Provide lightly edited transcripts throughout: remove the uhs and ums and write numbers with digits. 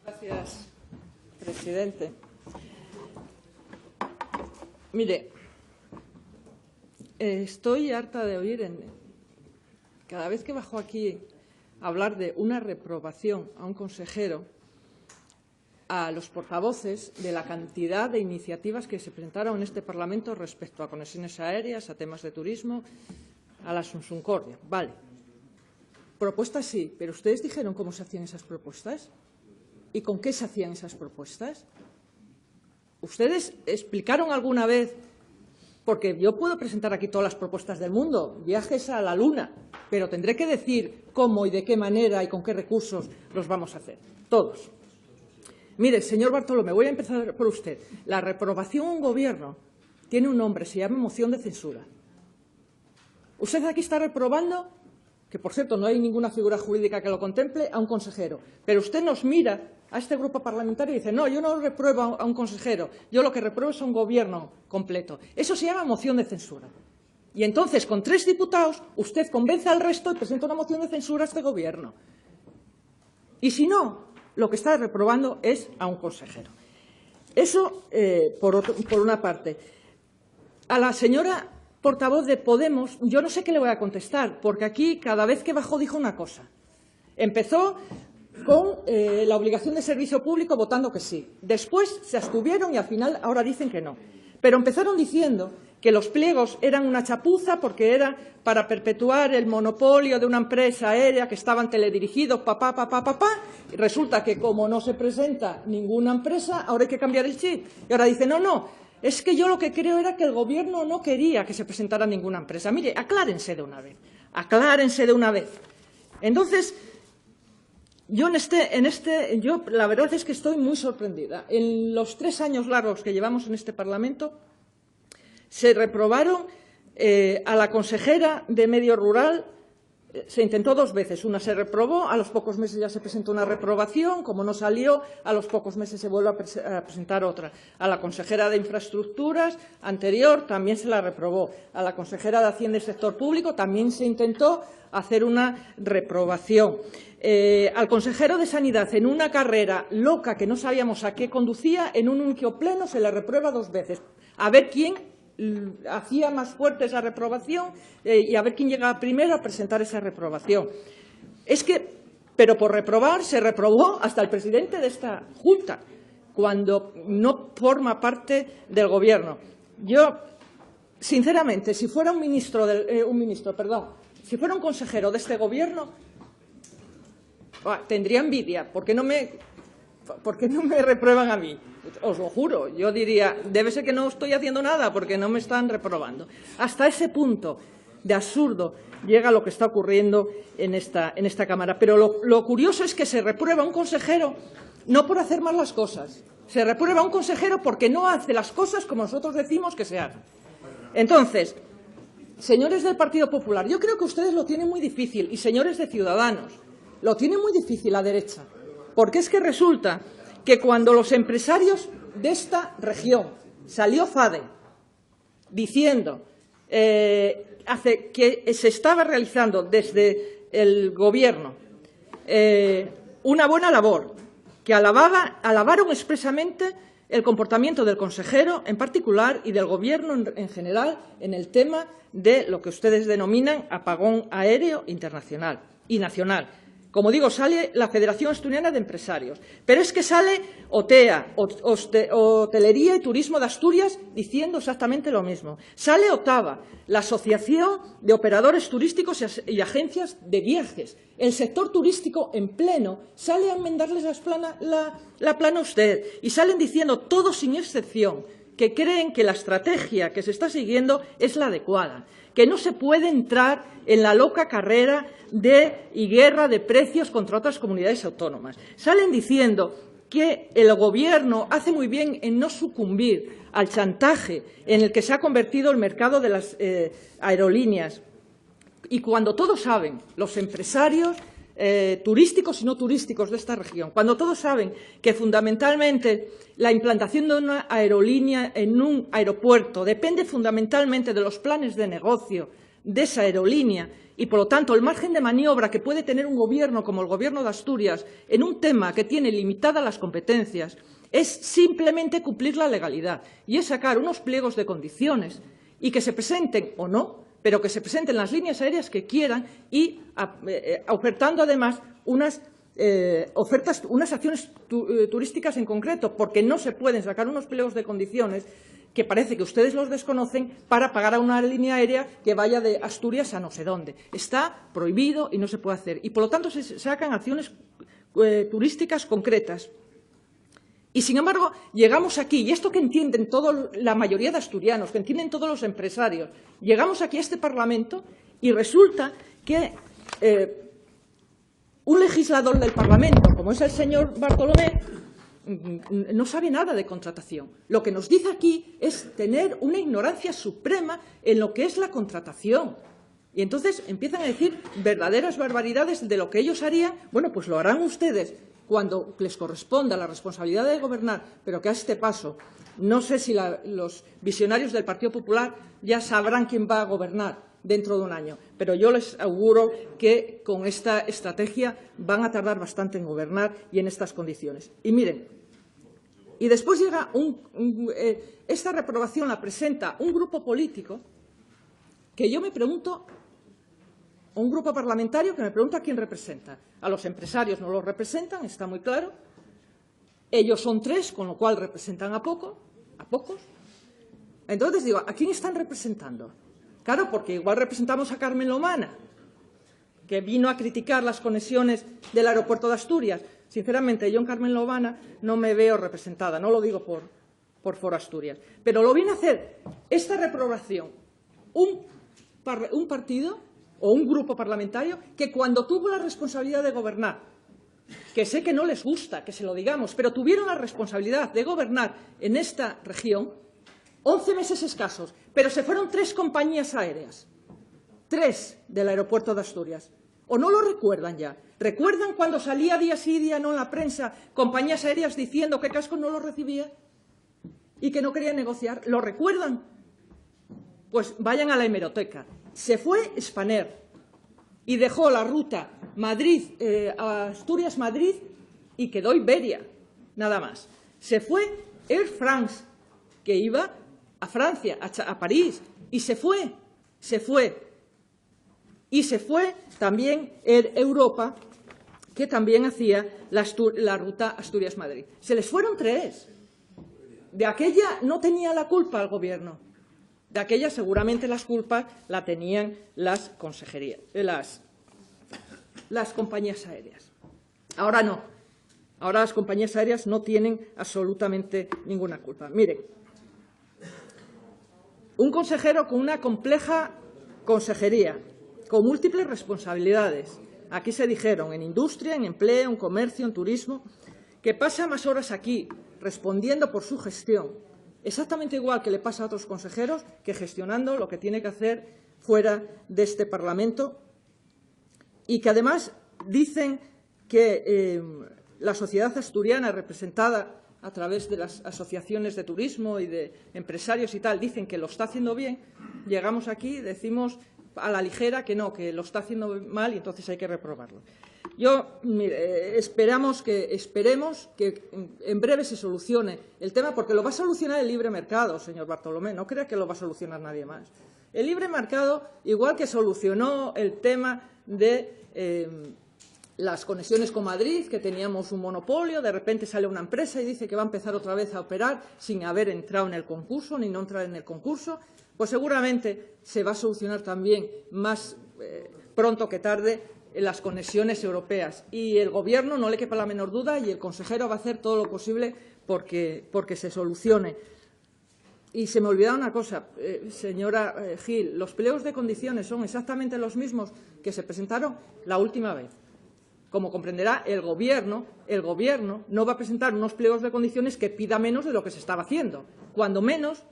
Gracias, presidente. Mire, estoy harta de oír cada vez que bajo aquí a hablar de una reprobación a un consejero, a los portavoces de la cantidad de iniciativas que se presentaron en este Parlamento respecto a conexiones aéreas, a temas de turismo, a la Sunsuncordia. Vale. Propuestas sí, pero ¿ustedes dijeron cómo se hacían esas propuestas? ¿Y con qué se hacían esas propuestas? ¿Ustedes explicaron alguna vez? Porque yo puedo presentar aquí todas las propuestas del mundo, viajes a la Luna, pero tendré que decir cómo y de qué manera y con qué recursos los vamos a hacer. Todos. Mire, señor Bartolomé, voy a empezar por usted. La reprobación a un gobierno tiene un nombre, se llama moción de censura. Usted aquí está reprobando, que por cierto no hay ninguna figura jurídica que lo contemple, a un consejero. Pero usted nos mira a este grupo parlamentario y dice, no, yo no repruebo a un consejero, yo lo que repruebo es a un gobierno completo. Eso se llama moción de censura. Y entonces, con 3 diputados, usted convence al resto y presenta una moción de censura a este gobierno. Y si no, lo que está reprobando es a un consejero. Eso, por una parte. A la señora portavoz de Podemos, yo no sé qué le voy a contestar, porque aquí cada vez que bajó dijo una cosa. Empezó con la obligación de servicio público votando que sí. Después se abstuvieron y al final ahora dicen que no. Pero empezaron diciendo que los pliegos eran una chapuza porque era para perpetuar el monopolio de una empresa aérea que estaban teledirigidos, y resulta que como no se presenta ninguna empresa, ahora hay que cambiar el chip. Y ahora dice, no, es que yo lo que creo era que el Gobierno no quería que se presentara ninguna empresa. Mire, aclárense de una vez. Entonces, yo la verdad es que estoy muy sorprendida. En los 3 años largos que llevamos en este Parlamento, se reprobaron a la consejera de Medio Rural, se intentó 2 veces. Una se reprobó, a los pocos meses ya se presentó una reprobación, como no salió, a los pocos meses se vuelve a presentar otra. A la consejera de Infraestructuras anterior también se la reprobó. A la consejera de Hacienda y Sector Público también se intentó hacer una reprobación. Al consejero de Sanidad, en una carrera loca que no sabíamos a qué conducía, en un único pleno se le reprueba 2 veces. A ver quién hacía más fuerte esa reprobación y a ver quién llegaba primero a presentar esa reprobación. Pero por reprobar se reprobó hasta el presidente de esta Junta, cuando no forma parte del Gobierno. Yo, sinceramente, si fuera si fuera un consejero de este Gobierno, tendría envidia. ¿Por qué no me reprueban a mí? Os lo juro, yo diría, debe ser que no estoy haciendo nada porque no me están reprobando. Hasta ese punto de absurdo llega lo que está ocurriendo en esta Cámara. Pero lo curioso es que se reprueba a un consejero no por hacer mal las cosas, se reprueba a un consejero porque no hace las cosas como nosotros decimos que se hagan. Entonces, señores del Partido Popular, yo creo que ustedes lo tienen muy difícil, y señores de Ciudadanos, lo tienen muy difícil la derecha, porque es que resulta que cuando los empresarios de esta región, salió FADE diciendo que se estaba realizando desde el Gobierno una buena labor, que alabaron expresamente el comportamiento del consejero en particular y del Gobierno en general en el tema de lo que ustedes denominan apagón aéreo internacional y nacional. Como digo, sale la Federación Asturiana de Empresarios, pero es que sale OTEA, Hotelería y Turismo de Asturias, diciendo exactamente lo mismo. Sale OTAVA, la Asociación de Operadores Turísticos y Agencias de Viajes. El sector turístico en pleno sale a enmendarles la plana a usted y salen diciendo, todos sin excepción, que creen que la estrategia que se está siguiendo es la adecuada, que no se puede entrar en la loca carrera y guerra de precios contra otras comunidades autónomas. Salen diciendo que el Gobierno hace muy bien en no sucumbir al chantaje en el que se ha convertido el mercado de las aerolíneas. Y cuando todos saben, los empresarios turísticos y no turísticos de esta región, cuando todos saben que fundamentalmente la implantación de una aerolínea en un aeropuerto depende fundamentalmente de los planes de negocio de esa aerolínea Y, por lo tanto, el margen de maniobra que puede tener un gobierno como el Gobierno de Asturias en un tema que tiene limitadas las competencias es simplemente cumplir la legalidad y es sacar unos pliegos de condiciones y que se presenten o no, pero que se presenten las líneas aéreas que quieran y ofertando además unas acciones turísticas en concreto, porque no se pueden sacar unos pliegos de condiciones que parece que ustedes los desconocen para pagar a una línea aérea que vaya de Asturias a no sé dónde. Está prohibido y no se puede hacer. Y, por lo tanto, se sacan acciones turísticas concretas. Y, sin embargo, llegamos aquí, y esto que entienden la mayoría de asturianos, que entienden todos los empresarios, llegamos aquí a este Parlamento y resulta que un legislador del Parlamento, como es el señor Bartolomé, no sabe nada de contratación. Lo que nos dice aquí es tener una ignorancia suprema en lo que es la contratación. Y entonces empiezan a decir verdaderas barbaridades de lo que ellos harían. Bueno, pues lo harán ustedes cuando les corresponda la responsabilidad de gobernar, pero que a este paso no sé si los visionarios del Partido Popular ya sabrán quién va a gobernar dentro de un año, pero yo les auguro que con esta estrategia van a tardar bastante en gobernar y en estas condiciones. Y miren, y después llega esta reprobación la presenta un grupo político que yo me pregunto, un grupo parlamentario que me pregunta a quién representa. A los empresarios no los representan, está muy claro. Ellos son 3, con lo cual representan a pocos. Entonces digo, ¿a quién están representando? Claro, porque igual representamos a Carmen Lomana, que vino a criticar las conexiones del aeropuerto de Asturias. Sinceramente, yo en Carmen Lomana no me veo representada, no lo digo por Foro Asturias. Pero lo viene a hacer esta reprobación un partido o un grupo parlamentario que cuando tuvo la responsabilidad de gobernar, que sé que no les gusta que se lo digamos, pero tuvieron la responsabilidad de gobernar en esta región 11 meses escasos, pero se fueron 3 compañías aéreas, 3 del aeropuerto de Asturias. ¿O no lo recuerdan ya? ¿Recuerdan cuando salía día sí y día no en la prensa compañías aéreas diciendo que Casco no lo recibía y que no querían negociar? ¿Lo recuerdan? Pues vayan a la hemeroteca. Se fue Spanair y dejó la ruta Asturias-Madrid y quedó Iberia, nada más. Se fue Air France, que iba a Francia, a París, y se fue. Y se fue también Air Europa, que también hacía la ruta Asturias-Madrid. Se les fueron 3. De aquella no tenía la culpa el Gobierno. De aquella seguramente las culpas la tenían las consejerías, las compañías aéreas. Ahora no. Ahora las compañías aéreas no tienen absolutamente ninguna culpa. Miren, un consejero con una compleja consejería, con múltiples responsabilidades. Aquí se dijeron en industria, en empleo, en comercio, en turismo, que pasa más horas aquí respondiendo por su gestión, exactamente igual que le pasa a otros consejeros, que gestionando lo que tiene que hacer fuera de este Parlamento, y que además dicen que la sociedad asturiana, representada a través de las asociaciones de turismo y de empresarios y tal, dicen que lo está haciendo bien. Llegamos aquí y decimos a la ligera que no, que lo está haciendo mal y entonces hay que reprobarlo. Esperemos que en breve se solucione el tema, porque lo va a solucionar el libre mercado, señor Bartolomé, no crea que lo va a solucionar nadie más. El libre mercado, igual que solucionó el tema de las conexiones con Madrid, que teníamos un monopolio, de repente sale una empresa y dice que va a empezar otra vez a operar sin haber entrado en el concurso ni no entrar en el concurso, pues seguramente se va a solucionar también más pronto que tarde las conexiones europeas. Y el Gobierno, no le quepa la menor duda, y el consejero va a hacer todo lo posible porque se solucione. Y se me olvidaba una cosa, señora Gil, los pliegos de condiciones son exactamente los mismos que se presentaron la última vez. Como comprenderá, el Gobierno no va a presentar unos pliegos de condiciones que pida menos de lo que se estaba haciendo. Cuando menos,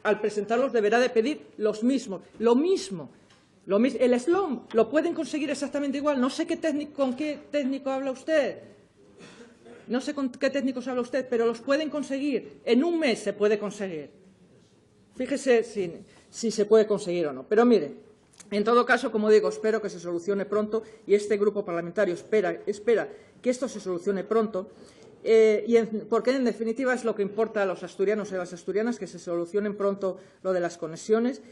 al presentarlos deberá de pedir los mismos, lo mismo. El SLOM lo pueden conseguir exactamente igual. No sé con qué técnico habla usted. No sé con qué técnicos habla usted, pero los pueden conseguir. En un mes se puede conseguir. Fíjese si se puede conseguir o no. Pero mire, En todo caso, como digo, espero que se solucione pronto y este grupo parlamentario espera que esto se solucione pronto, porque en definitiva es lo que importa a los asturianos y a las asturianas, que se solucionen pronto lo de las conexiones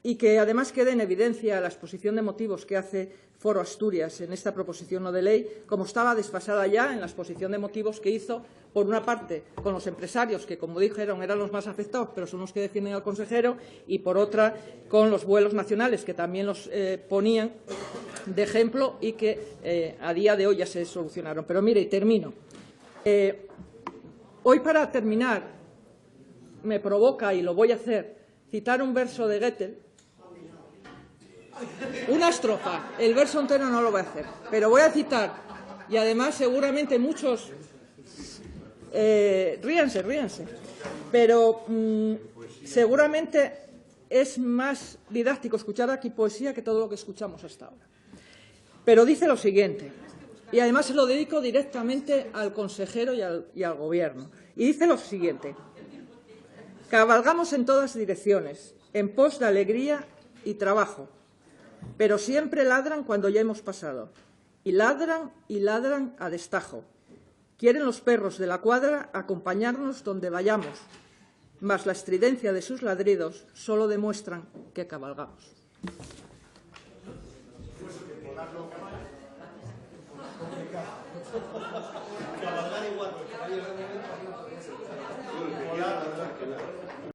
y que además quede en evidencia la exposición de motivos que hace Foro Asturias en esta proposición no de ley, como estaba desfasada ya en la exposición de motivos que hizo, por una parte, con los empresarios, que, como dijeron, eran los más afectados, pero son los que defienden al consejero, y, por otra, con los vuelos nacionales, que también los ponían de ejemplo y que a día de hoy ya se solucionaron. Pero, mire, y termino. Hoy, para terminar, me provoca, y lo voy a hacer, citar un verso de Goethe. Una estrofa, el verso entero no lo voy a hacer, pero voy a citar, y además seguramente muchos, ríanse, pero seguramente es más didáctico escuchar aquí poesía que todo lo que escuchamos hasta ahora. Pero dice lo siguiente, y además se lo dedico directamente al consejero y al Gobierno, y dice lo siguiente: cabalgamos en todas direcciones, en pos de alegría y trabajo, pero siempre ladran cuando ya hemos pasado, y ladran a destajo. Quieren los perros de la cuadra acompañarnos donde vayamos, mas la estridencia de sus ladridos solo demuestran que cabalgamos.